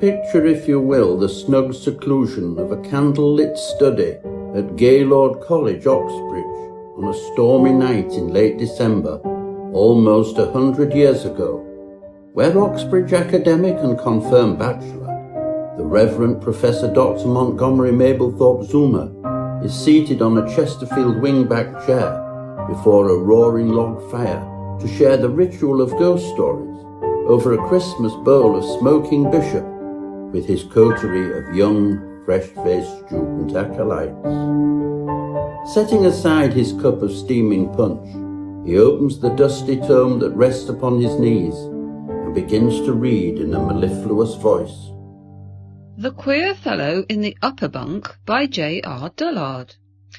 Picture, if you will, the snug seclusion of a candle-lit study at Gaylord College, Oxbridge, on a stormy night in late December, almost 100 years ago, where Oxbridge academic and confirmed bachelor, the Reverend Professor Dr. Montgomery Mablethorpe Zoomer, is seated on a Chesterfield wingback chair before a roaring log fire to share the ritual of ghost stories over a Christmas bowl of smoking bishop with his coterie of young, fresh-faced student acolytes. Setting aside his cup of steaming punch, he opens the dusty tome that rests upon his knees and begins to read in a mellifluous voice. The Queer Fellow in the Upper Bunk by J.R. Dullard.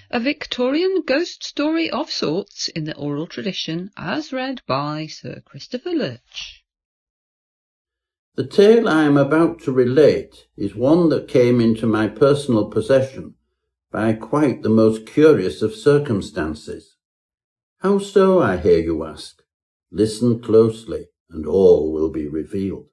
A Victorian ghost story of sorts in the oral tradition as read by Sir Christopher Lurch. The tale I am about to relate is one that came into my personal possession by quite the most curious of circumstances. How so, I hear you ask? Listen closely, and all will be revealed.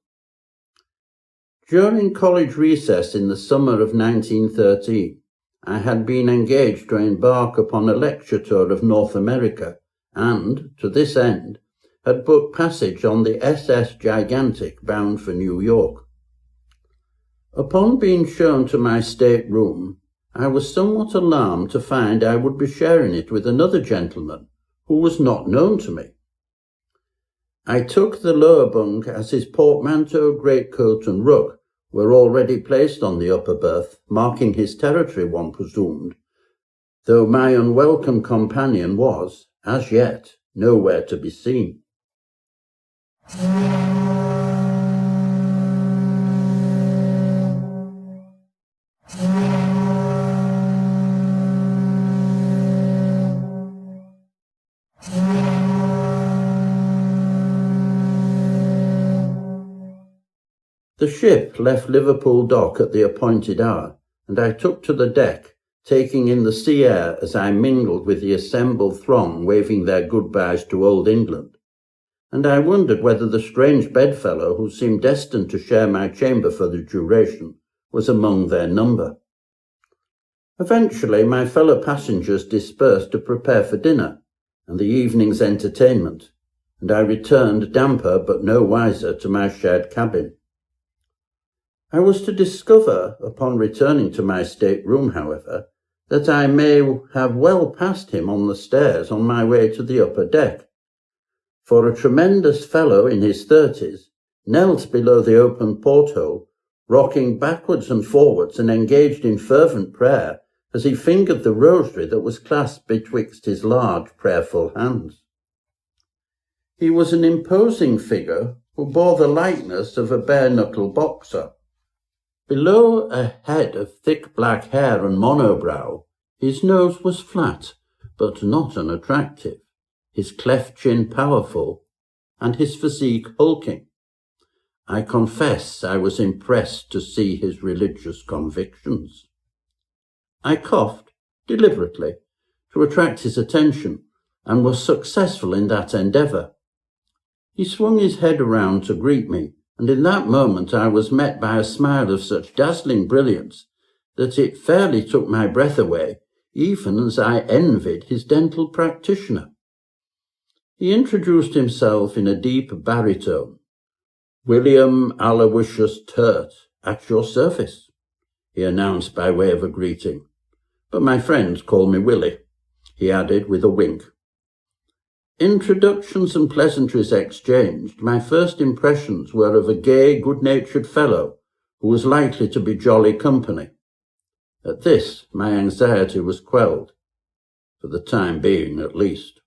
During college recess in the summer of 1913, I had been engaged to embark upon a lecture tour of North America, and, to this end, had booked passage on the SS Gigantic bound for New York. Upon being shown to my stateroom, I was somewhat alarmed to find I would be sharing it with another gentleman who was not known to me. I took the lower bunk as his portmanteau, greatcoat and rug were already placed on the upper berth, marking his territory, one presumed, though my unwelcome companion was, as yet, nowhere to be seen. The ship left Liverpool dock at the appointed hour, and I took to the deck, taking in the sea air as I mingled with the assembled throng waving their goodbyes to old England. And I wondered whether the strange bedfellow who seemed destined to share my chamber for the duration was among their number. Eventually my fellow passengers dispersed to prepare for dinner and the evening's entertainment, and I returned damper but no wiser to my shared cabin. I was to discover, upon returning to my stateroom, however, that I may have well passed him on the stairs on my way to the upper deck, for a tremendous fellow in his 30s knelt below the open porthole, rocking backwards and forwards and engaged in fervent prayer as he fingered the rosary that was clasped betwixt his large, prayerful hands. He was an imposing figure who bore the likeness of a bare-knuckle boxer. Below a head of thick black hair and monobrow, his nose was flat, but not unattractive, his cleft chin powerful, and his physique hulking. I confess I was impressed to see his religious convictions. I coughed, deliberately, to attract his attention, and was successful in that endeavour. He swung his head around to greet me, and in that moment I was met by a smile of such dazzling brilliance that it fairly took my breath away, even as I envied his dental practitioner. He introduced himself in a deep baritone. "William Aloysius Turt, at your service," he announced by way of a greeting. "But my friends call me Willie," he added with a wink. Introductions and pleasantries exchanged, my first impressions were of a gay, good-natured fellow who was likely to be jolly company. At this, my anxiety was quelled, for the time being at least.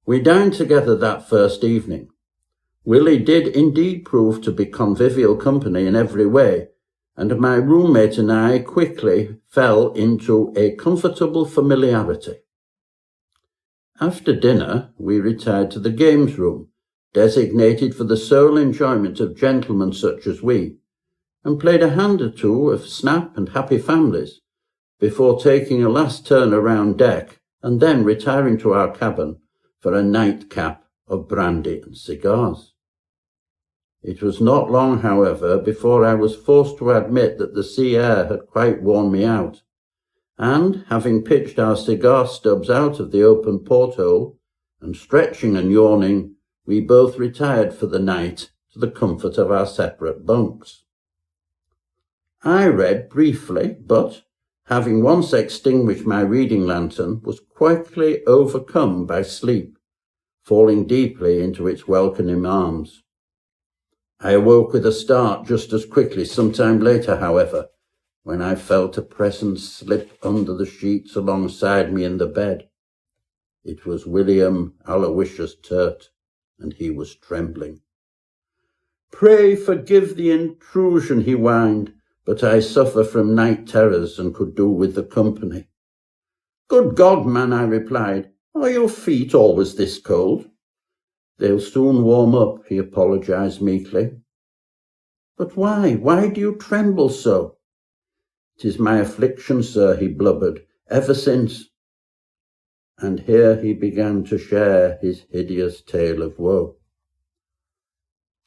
We dined together that first evening. Willie did indeed prove to be convivial company in every way, and my roommate and I quickly fell into a comfortable familiarity. After dinner, we retired to the games room, designated for the sole enjoyment of gentlemen such as we, and played a hand or two of Snap and Happy Families, before taking a last turn around deck and then retiring to our cabin for a nightcap of brandy and cigars. It was not long, however, before I was forced to admit that the sea air had quite worn me out, and, having pitched our cigar stubs out of the open porthole, and stretching and yawning, we both retired for the night to the comfort of our separate bunks. I read briefly, but, having once extinguished my reading lantern, was quickly overcome by sleep, falling deeply into its welcoming arms. I awoke with a start just as quickly some time later, however, when I felt a presence slip under the sheets alongside me in the bed. It was William Aloysius Turt, and he was trembling. "Pray forgive the intrusion," he whined, "but I suffer from night terrors and could do with the company." "Good God, man," I replied, "are your feet always this cold?" "They'll soon warm up," he apologized meekly. "But why? Why do you tremble so?" "'Tis my affliction, sir," he blubbered, "ever since—" And here he began to share his hideous tale of woe.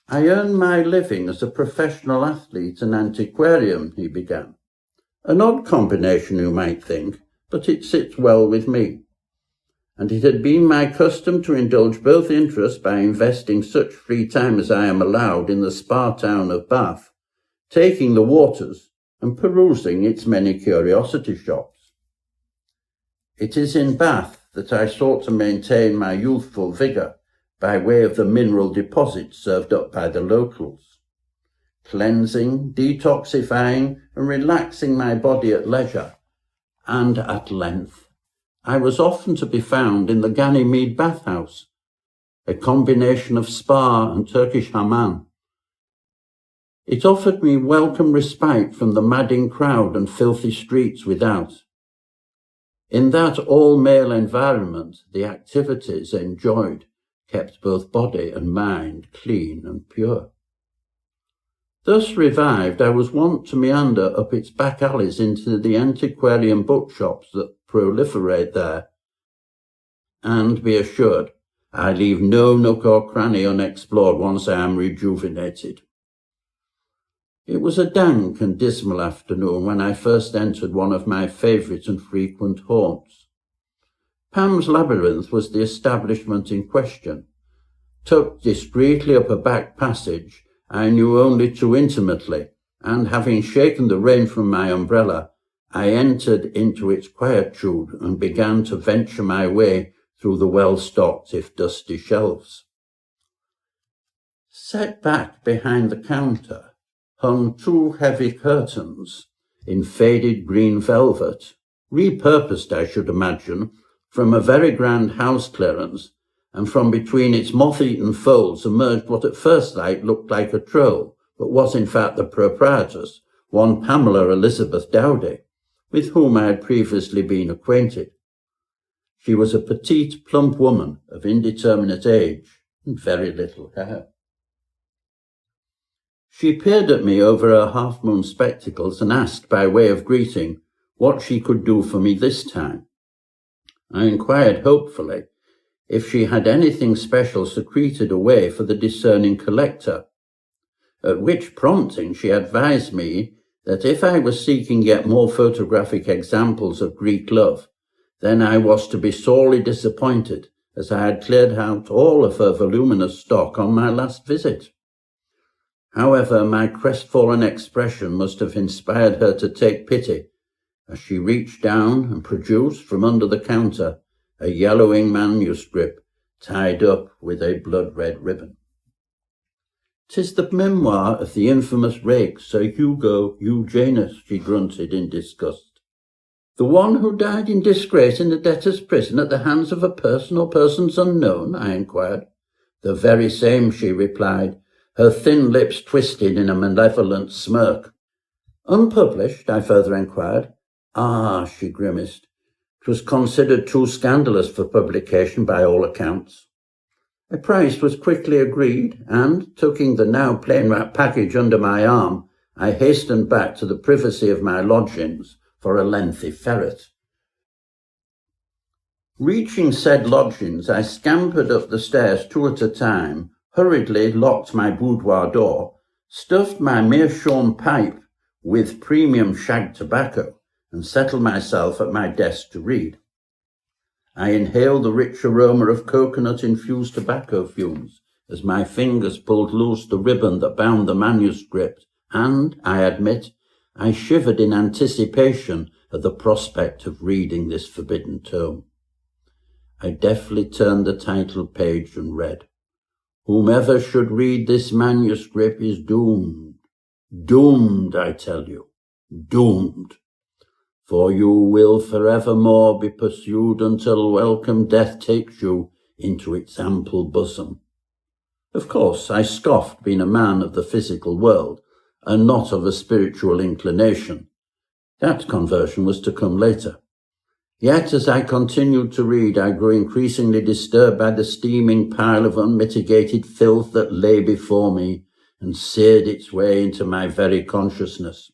"I earn my living as a professional athlete and antiquarian," he began. "An odd combination, you might think, but it sits well with me. And it had been my custom to indulge both interests by investing such free time as I am allowed in the spa town of Bath, taking the waters and perusing its many curiosity shops. It is in Bath that I sought to maintain my youthful vigour by way of the mineral deposits served up by the locals, cleansing, detoxifying and relaxing my body at leisure, and at length I was often to be found in the Ganymede bathhouse, a combination of spa and Turkish hammam. It offered me welcome respite from the madding crowd and filthy streets without. In that all-male environment, the activities enjoyed kept both body and mind clean and pure. Thus revived, I was wont to meander up its back alleys into the antiquarian bookshops that proliferate there, and be assured, I leave no nook or cranny unexplored once I am rejuvenated. It was a dank and dismal afternoon when I first entered one of my favourite and frequent haunts. Pam's Labyrinth was the establishment in question. Tucked discreetly up a back passage I knew only too intimately, and having shaken the rain from my umbrella, I entered into its quietude and began to venture my way through the well-stocked if dusty shelves. Set back behind the counter hung two heavy curtains in faded green velvet, repurposed, I should imagine, from a very grand house clearance, and from between its moth-eaten folds emerged what at first sight looked like a troll, but was in fact the proprietress, one Pamela Elizabeth Dowdy, with whom I had previously been acquainted. She was a petite, plump woman of indeterminate age and very little hair. She peered at me over her half-moon spectacles and asked, by way of greeting, what she could do for me this time. I inquired hopefully if she had anything special secreted away for the discerning collector, at which prompting she advised me that if I was seeking yet more photographic examples of Greek love, then I was to be sorely disappointed, as I had cleared out all of her voluminous stock on my last visit. However, my crestfallen expression must have inspired her to take pity, as she reached down and produced from under the counter a yellowing manuscript tied up with a blood-red ribbon. "'Tis the memoir of the infamous rake Sir Hugo Eugenus," she grunted in disgust. "The one who died in disgrace in the debtor's prison at the hands of a person or persons unknown?" I inquired. "The very same," she replied, her thin lips twisted in a malevolent smirk. "Unpublished?" I further inquired. "Ah," she grimaced, "'twas considered too scandalous for publication by all accounts." A price was quickly agreed, and, tucking the now plain-wrapped package under my arm, I hastened back to the privacy of my lodgings for a lengthy ferret. Reaching said lodgings, I scampered up the stairs two at a time, hurriedly locked my boudoir door, stuffed my meerschaum pipe with premium shag tobacco, and settled myself at my desk to read. I inhaled the rich aroma of coconut-infused tobacco fumes as my fingers pulled loose the ribbon that bound the manuscript, and, I admit, I shivered in anticipation at the prospect of reading this forbidden tome. I deftly turned the title page and read, "Whomever should read this manuscript is doomed. Doomed, I tell you. Doomed. For you will forevermore be pursued until welcome death takes you into its ample bosom." Of course, I scoffed, being a man of the physical world, and not of a spiritual inclination. That conversion was to come later. Yet, as I continued to read, I grew increasingly disturbed by the steaming pile of unmitigated filth that lay before me and seared its way into my very consciousness.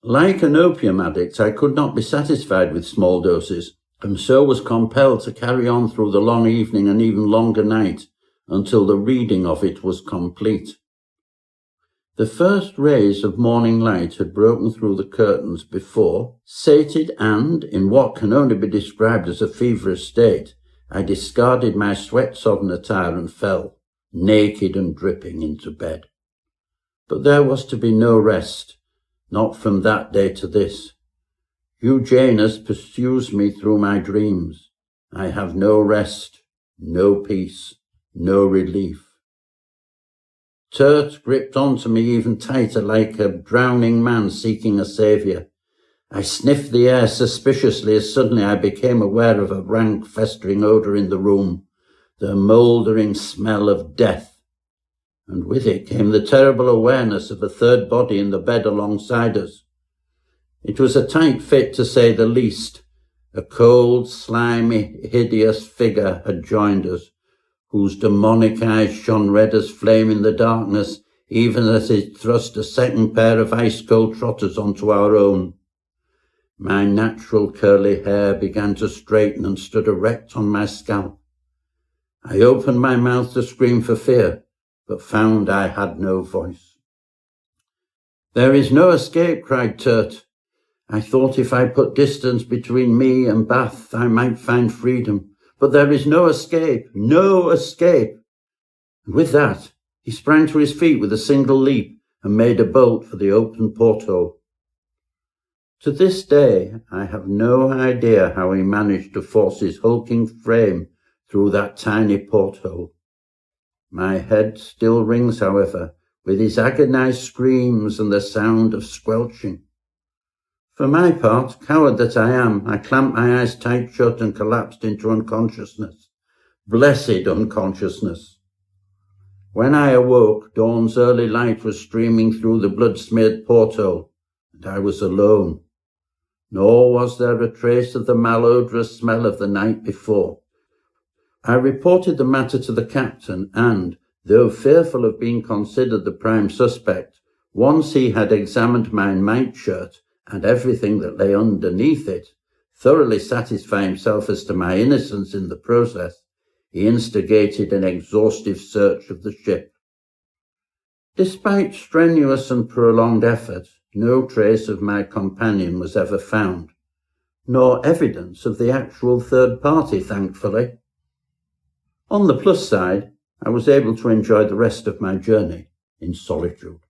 Like an opium addict, I could not be satisfied with small doses, and so was compelled to carry on through the long evening and even longer night until the reading of it was complete. The first rays of morning light had broken through the curtains before, sated and, in what can only be described as a feverish state, I discarded my sweat-sodden attire and fell, naked and dripping, into bed. But there was to be no rest, not from that day to this. Janus pursues me through my dreams. I have no rest, no peace, no relief. Turt gripped onto me even tighter, like a drowning man seeking a saviour. I sniffed the air suspiciously as suddenly I became aware of a rank, festering odour in the room, the mouldering smell of death. And with it came the terrible awareness of a third body in the bed alongside us. It was a tight fit, to say the least. A cold, slimy, hideous figure had joined us, whose demonic eyes shone red as flame in the darkness, even as it thrust a second pair of ice-cold trotters onto our own. My natural curly hair began to straighten and stood erect on my scalp. I opened my mouth to scream for fear, but found I had no voice. "There is no escape," cried Turt. "I thought if I put distance between me and Bath, I might find freedom. But there is no escape, no escape." And with that, he sprang to his feet with a single leap and made a bolt for the open porthole. To this day, I have no idea how he managed to force his hulking frame through that tiny porthole. My head still rings, however, with his agonized screams and the sound of squelching. For my part, coward that I am, I clamped my eyes tight shut and collapsed into unconsciousness. Blessed unconsciousness. When I awoke, dawn's early light was streaming through the blood-smeared porthole, and I was alone. Nor was there a trace of the malodorous smell of the night before. I reported the matter to the captain and, though fearful of being considered the prime suspect, once he had examined my nightshirt and everything that lay underneath it, thoroughly satisfying himself as to my innocence in the process, he instigated an exhaustive search of the ship. Despite strenuous and prolonged effort, no trace of my companion was ever found, nor evidence of the actual third party, thankfully. On the plus side, I was able to enjoy the rest of my journey in solitude.